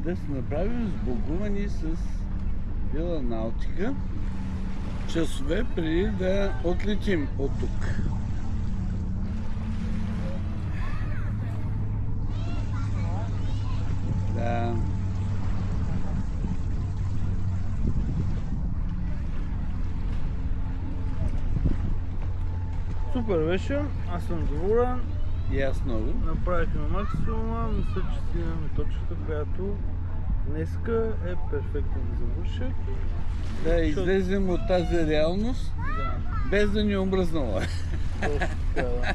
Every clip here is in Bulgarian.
да се направим сбогувани с Вила Наутика часове преди да отлетим от тук. Да. Супер беше, аз съм доволен. И аз много. Направихме максимума, мисля, че стигнахме точката, която днеска е перфектен завършек. Да излезем от тази реалност, Да, без да ни омръзнала. точно така, да.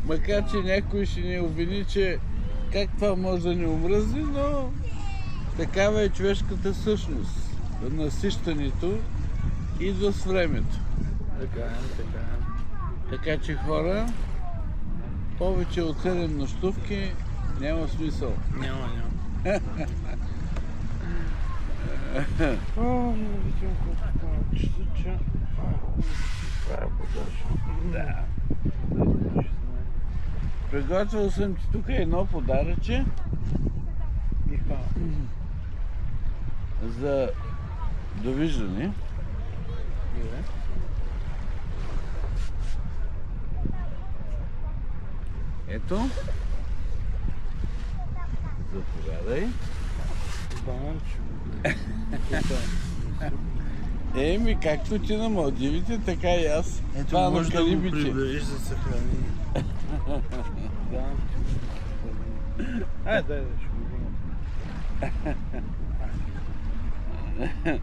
Макар, че някой ще ни обвини, че как това може да ни омръзни, но такава е човешката същност. Насищането идва с времето. Така е, така е. Така че хора, повече от 7 нощувки няма смисъл. Няма. О, да видим колко стана часъче. Това е подача. Да. Приготвил съм ти тук едно подаръче за довиждане. Ето. Заповядай. Бананчо. Еми, както ти на Малдивите, така и аз. Ето, това може на да го Карибите. прибереш да се храни. Айде, ще го взема.